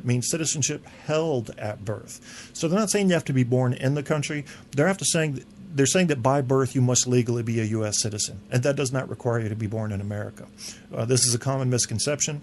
means citizenship held at birth. So they're not saying you have to be born in the country. They're saying that by birth you must legally be a U.S. citizen, and that does not require you to be born in America. This is a common misconception.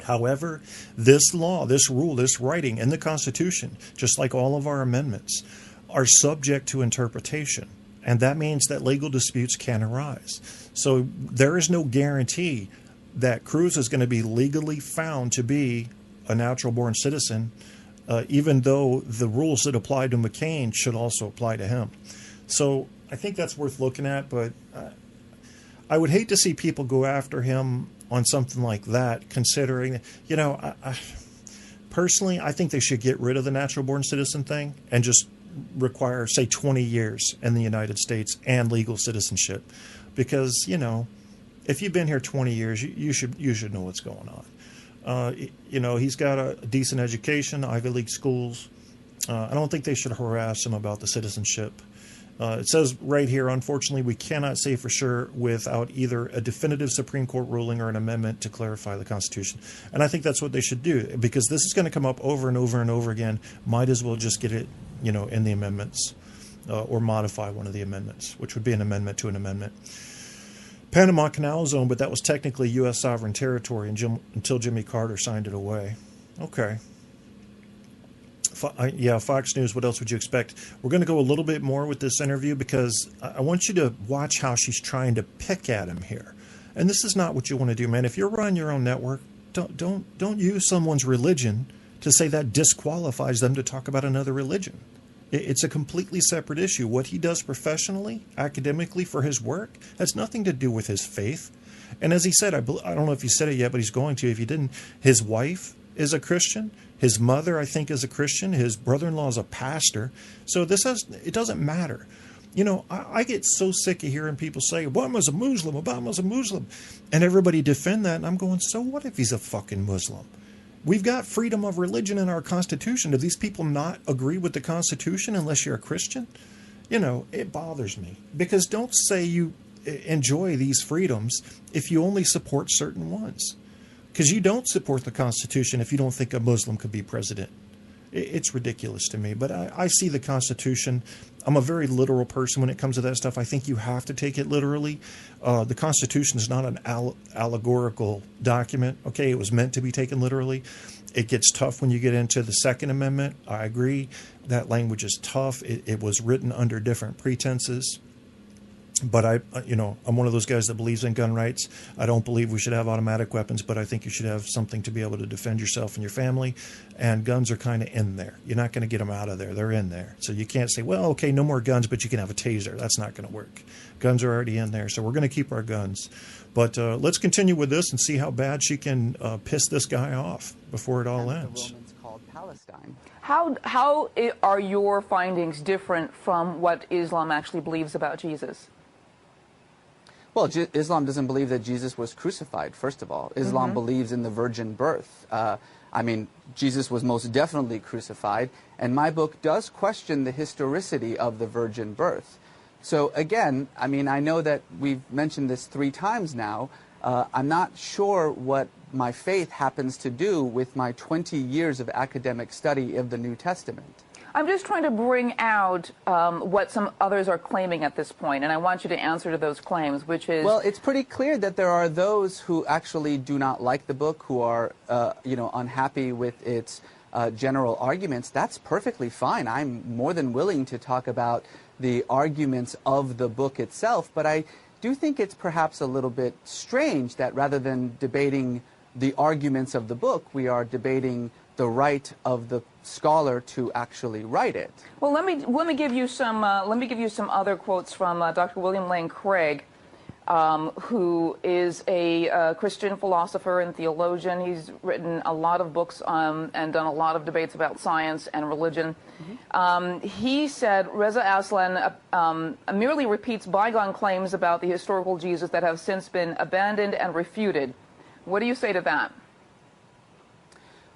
However, this law, this rule, this writing in the Constitution, just like all of our amendments, are subject to interpretation. And that means that legal disputes can arise. So there is no guarantee that Cruz is going to be legally found to be a natural-born citizen, even though the rules that apply to McCain should also apply to him. So I think that's worth looking at, but I would hate to see people go after him on something like that, considering, personally, I think they should get rid of the natural-born citizen thing and just require, say, 20 years in the United States and legal citizenship. Because, if you've been here 20 years, you should know what's going on. He's got a decent education, Ivy League schools. I don't think they should harass him about the citizenship. It says right here, unfortunately, we cannot say for sure without either a definitive Supreme Court ruling or an amendment to clarify the Constitution. And I think that's what they should do, because this is going to come up over and over and over again. Might as well just get it, in the amendments, or modify one of the amendments, which would be an amendment to an amendment. Panama Canal Zone, but that was technically U.S. sovereign territory until Jimmy Carter signed it away. Okay. Fox News, what else would you expect? We're going to go a little bit more with this interview because I want you to watch how she's trying to pick at him here. And this is not what you want to do, man. If you're running your own network, don't use someone's religion to say that disqualifies them to talk about another religion. It's a completely separate issue. What he does professionally, academically, for his work, has nothing to do with his faith. And as he said, I don't know if he said it yet, but he's going to if he didn't. His wife is a Christian. His mother, I think, is a Christian. His brother-in-law is a pastor. So it doesn't matter. I get so sick of hearing people say, Obama's a Muslim, and everybody defend that. And I'm going, so what if he's a fucking Muslim? We've got freedom of religion in our Constitution. Do these people not agree with the Constitution unless you're a Christian? It bothers me. Because don't say you enjoy these freedoms if you only support certain ones. Because you don't support the Constitution if you don't think a Muslim could be president. It's ridiculous to me. But I see the Constitution. I'm a very literal person when it comes to that stuff. I think you have to take it literally. The Constitution is not an allegorical document. Okay, it was meant to be taken literally. It gets tough when you get into the Second Amendment. I agree. That language is tough. It was written under different pretenses. But I'm one of those guys that believes in gun rights. I don't believe we should have automatic weapons, but I think you should have something to be able to defend yourself and your family. And guns are kind of in there. You're not going to get them out of there. They're in there. So you can't say, well, okay, no more guns, but you can have a taser. That's not going to work. Guns are already in there. So we're going to keep our guns. But let's continue with this and see how bad she can piss this guy off before it all ends. The Romans called Palestine. How are your findings different from what Islam actually believes about Jesus? Well, Islam doesn't believe that Jesus was crucified, first of all. Islam believes in the virgin birth. Jesus was most definitely crucified, and my book does question the historicity of the virgin birth. So again, I know that we've mentioned this 3 times now. I'm not sure what my faith happens to do with my 20 years of academic study of the New Testament. I'm just trying to bring out what some others are claiming at this point, and I want you to answer to those claims, which is... Well, it's pretty clear that there are those who actually do not like the book, who are, unhappy with its general arguments. That's perfectly fine. I'm more than willing to talk about the arguments of the book itself, but I do think it's perhaps a little bit strange that rather than debating the arguments of the book, we are debating the right of the scholar to actually write it. Well, let me give you some other quotes from Dr. William Lane Craig, who is a Christian philosopher and theologian. He's written a lot of books and done a lot of debates about science and religion. He said Reza Aslan merely repeats bygone claims about the historical Jesus that have since been abandoned and refuted. What do you say to that?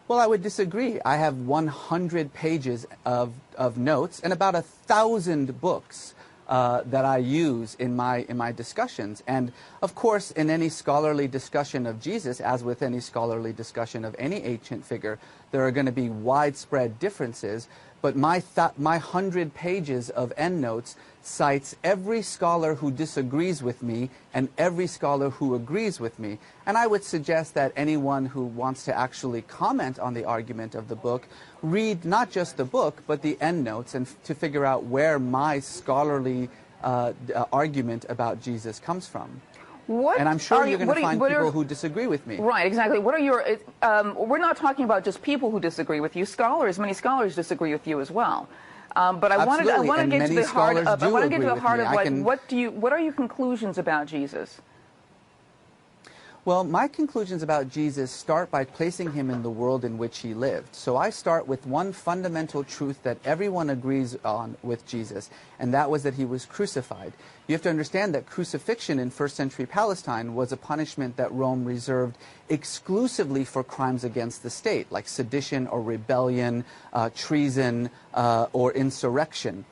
Well, I would disagree. I have 100 pages of notes and about 1,000 books that I use in my discussions. And of course, in any scholarly discussion of Jesus, as with any scholarly discussion of any ancient figure, there are going to be widespread differences, but my 100 pages of endnotes cites every scholar who disagrees with me and every scholar who agrees with me. And I would suggest that anyone who wants to actually comment on the argument of the book read not just the book, but the endnotes, and to figure out where my scholarly argument about Jesus comes from. And I'm sure you're going to find people who disagree with me. Right, exactly. What are your... we're not talking about just people who disagree with you. Scholars, many scholars disagree with you as well. But I want to get to the heart of... I want to get to the heart of, like, what are your conclusions about Jesus? Well, my conclusions about Jesus start by placing him in the world in which he lived. So I start with one fundamental truth that everyone agrees on with Jesus, and that was that he was crucified. You have to understand that crucifixion in first century Palestine was a punishment that Rome reserved exclusively for crimes against the state, like sedition or rebellion, treason, or insurrection.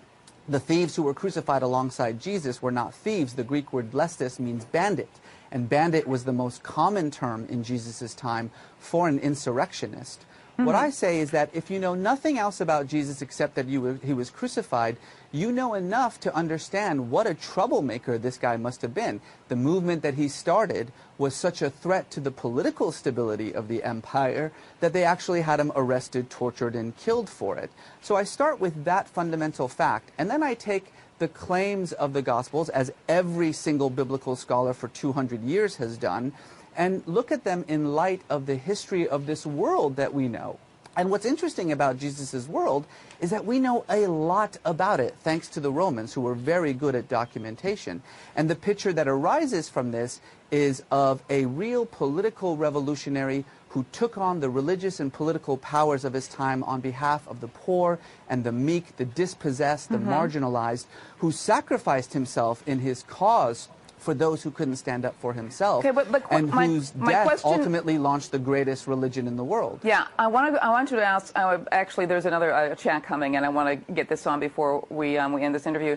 The thieves who were crucified alongside Jesus were not thieves. The Greek word lestis means bandit. And bandit was the most common term in Jesus' time for an insurrectionist. What I say is that if you know nothing else about Jesus except that he was crucified, you know enough to understand what a troublemaker this guy must have been. The movement that he started was such a threat to the political stability of the empire that they actually had him arrested, tortured, and killed for it. So I start with that fundamental fact, and then I take the claims of the Gospels, as every single biblical scholar for 200 years has done, and look at them in light of the history of this world that we know. And what's interesting about Jesus' world is that we know a lot about it, thanks to the Romans, who were very good at documentation. And the picture that arises from this is of a real political revolutionary who took on the religious and political powers of his time on behalf of the poor and the meek, the dispossessed, the marginalized, who sacrificed himself in his cause for those who couldn't stand up for himself, and whose death ultimately launched the greatest religion in the world. Yeah, I want you to ask, actually there's another chat coming, and I want to get this on before we end this interview.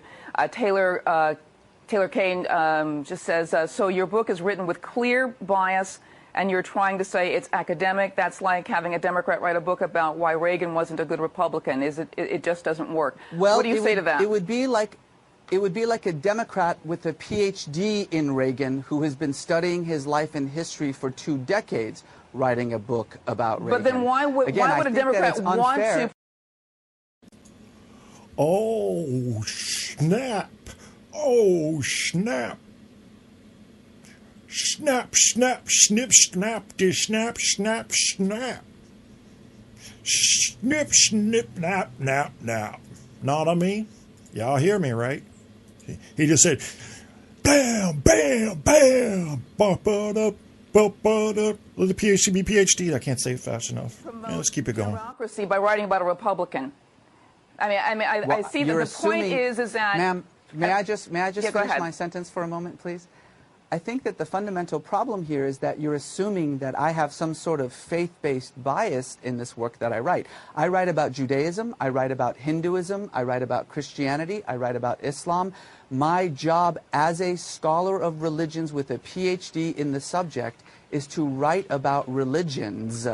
Taylor Kane just says, so your book is written with clear bias, and you're trying to say it's academic. That's like having a Democrat write a book about why Reagan wasn't a good Republican. It just doesn't work. Well, what do you say to that? It would be like a Democrat with a PhD in Reagan who has been studying his life and history for 2 decades writing a book about Reagan. But then why would a Democrat want to... Oh, snap. Oh, snap. Snap, snap, snip, snap, snap, snap, snap. Snip, snip, nap, nap, nap. Know what I mean? Y'all hear me, right? He just said, bam, bam, bam, ba-ba-da, ba-ba-da. Let the PhD be PhD. I can't say it fast enough. Yeah, let's keep it going. Democracy by writing about a Republican. I see that the point is that... Ma'am, may I just finish my sentence for a moment, please? I think that the fundamental problem here is that you're assuming that I have some sort of faith-based bias in this work that I write. I write about Judaism, I write about Hinduism, I write about Christianity, I write about Islam. My job as a scholar of religions with a PhD in the subject is to write about religions.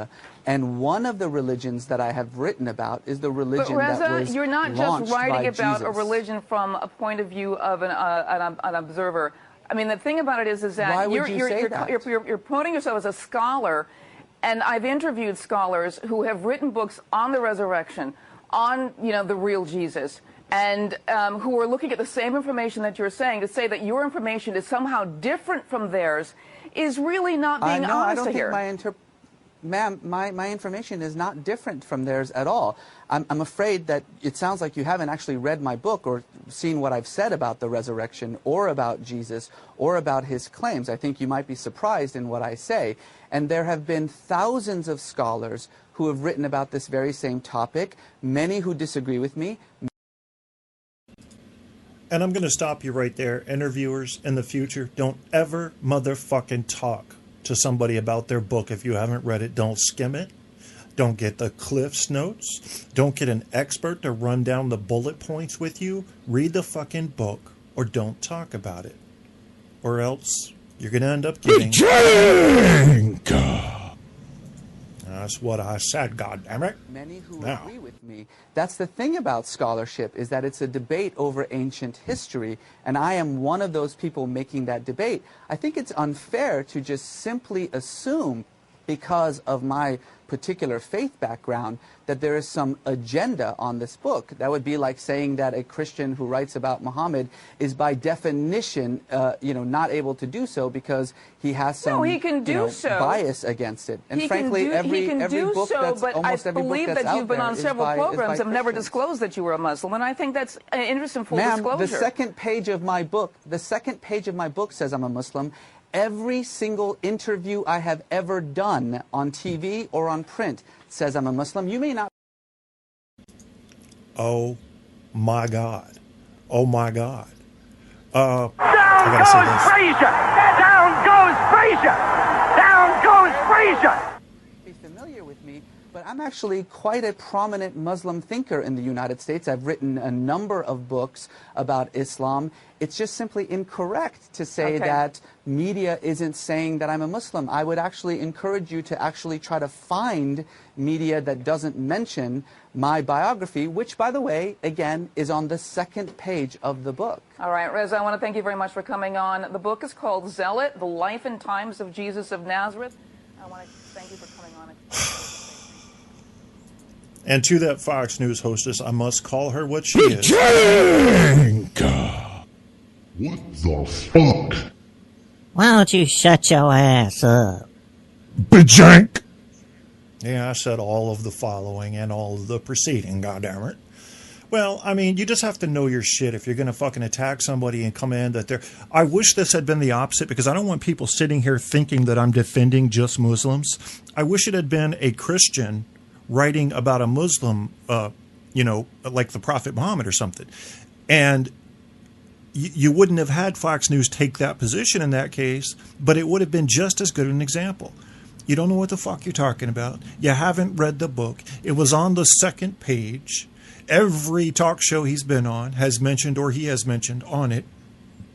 And one of the religions that I have written about is the religion that was you're not just writing about Jesus. A religion from a point of view of an observer. I mean, the thing about it is that you're promoting yourself as a scholar, and I've interviewed scholars who have written books on the resurrection, on the real Jesus, and who are looking at the same information that you're saying. To say that your information is somehow different from theirs is really not being honest I don't here. think Ma'am, my information is not different from theirs at all. I'm afraid that it sounds like you haven't actually read my book or seen what I've said about the resurrection or about Jesus or about his claims. I think you might be surprised in what I say. And there have been thousands of scholars who have written about this very same topic, many who disagree with me. And I'm going to stop you right there. Interviewers, in the future, don't ever motherfucking talk to somebody about their book if you haven't read it. Don't skim it. Don't get the Cliff's Notes. Don't get an expert to run down the bullet points with you. Read the fucking book or don't talk about it. Or else you're going to end up getting... All That's what I said, goddammit. Many who Now. agree with me. That's the thing about scholarship, is that it's a debate over ancient history, and I am one of those people making that debate. I think it's unfair to just simply assume, because of my particular faith background, that there is some agenda on this book. That would be like saying that a Christian who writes about Muhammad is by definition, not able to do so because he has some he can do so. bias against it. And He frankly, can do book so, that's but I almost every book believe that's that you've out been there on is several by programs have never Christians. disclosed that you were a Muslim, and I think that's an interesting full Ma'am, disclosure. the second page of my book says I'm a Muslim. Every single interview I have ever done on TV or on print says I'm a Muslim. You may not. Oh my God. Oh my God. Down goes Frazier! Down goes Frazier! Down goes Frazier! Be familiar with me, but I'm actually quite a prominent Muslim thinker in the United States. I've written a number of books about Islam. It's just simply incorrect to say that media isn't saying that I'm a Muslim. I would actually encourage you to actually try to find media that doesn't mention my biography, which, by the way, again, is on the second page of the book. All right, Reza, I want to thank you very much for coming on. The book is called Zealot, The Life and Times of Jesus of Nazareth. I want to thank you for coming on. And to that Fox News hostess, I must call her what she is. What the fuck? Why don't you shut your ass up? Bajank! Yeah, I said all of the following and all of the preceding, goddammit. Well, I mean, you just have to know your shit if you're going to fucking attack somebody and come in that they're... I wish this had been the opposite, because I don't want people sitting here thinking that I'm defending just Muslims. I wish it had been a Christian writing about a Muslim, like the Prophet Muhammad or something. And you wouldn't have had Fox News take that position in that case, but it would have been just as good an example. You don't know what the fuck you're talking about. You haven't read the book. It was on the second page. Every talk show he's been on has mentioned, or he has mentioned on it,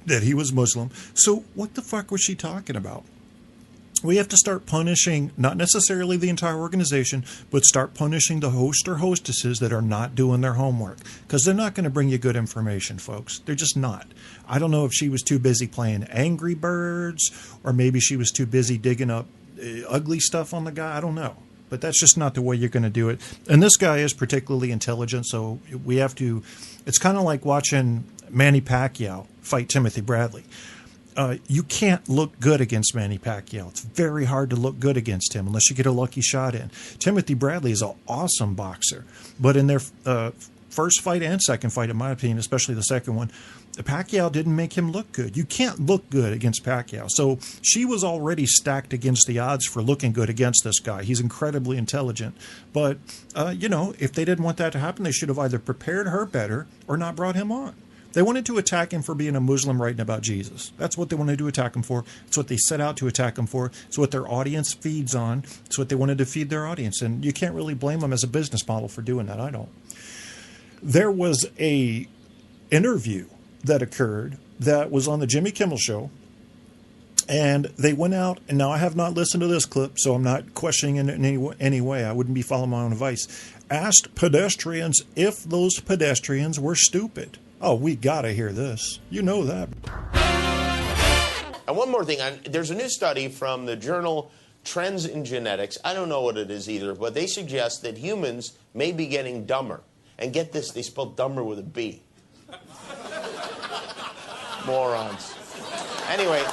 that he was Muslim. So what the fuck was she talking about? We have to start punishing, not necessarily the entire organization, but start punishing the host or hostesses that are not doing their homework. Because they're not going to bring you good information, folks. They're just not. I don't know if she was too busy playing Angry Birds, or maybe she was too busy digging up ugly stuff on the guy. I don't know. But that's just not the way you're going to do it. And this guy is particularly intelligent, so we have to... It's kind of like watching Manny Pacquiao fight Timothy Bradley. You can't look good against Manny Pacquiao. It's very hard to look good against him unless you get a lucky shot in. Timothy Bradley is an awesome boxer. But in their first fight and second fight, in my opinion, especially the second one, Pacquiao didn't make him look good. You can't look good against Pacquiao. So she was already stacked against the odds for looking good against this guy. He's incredibly intelligent. But, if they didn't want that to happen, they should have either prepared her better or not brought him on. They wanted to attack him for being a Muslim writing about Jesus. That's what they wanted to attack him for. It's what they set out to attack him for. It's what their audience feeds on. It's what they wanted to feed their audience. And you can't really blame them as a business model for doing that. I don't. There was a interview that occurred that was on the Jimmy Kimmel Show. And they went out, and now I have not listened to this clip, so I'm not questioning it in any way. I wouldn't be following my own advice. Asked pedestrians if those pedestrians were stupid. Oh, we gotta hear this. You know that. And one more thing. There's a new study from the journal Trends in Genetics. I don't know what it is either, but they suggest that humans may be getting dumber. And get this, they spelled dumber with a B. Morons. Anyway,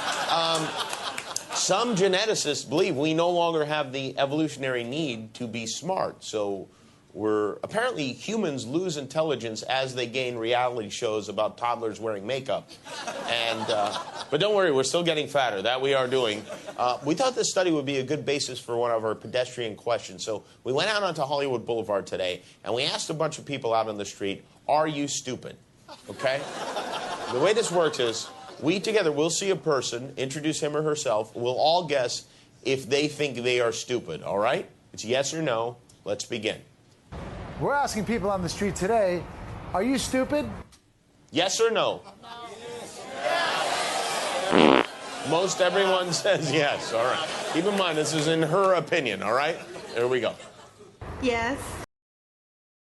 some geneticists believe we no longer have the evolutionary need to be smart. So apparently humans lose intelligence as they gain reality shows about toddlers wearing makeup. But don't worry, we're still getting fatter. That we are doing. We thought this study would be a good basis for one of our pedestrian questions. So we went out onto Hollywood Boulevard today, and we asked a bunch of people out on the street, are you stupid? Okay? The way this works is, we together will see a person, introduce him or herself. We'll all guess if they think they are stupid, all right? It's yes or no. Let's begin. We're asking people on the street today, are you stupid? Yes or no? Yes. Most everyone says yes, all right. Keep in mind, this is in her opinion, all right? There we go. Yes.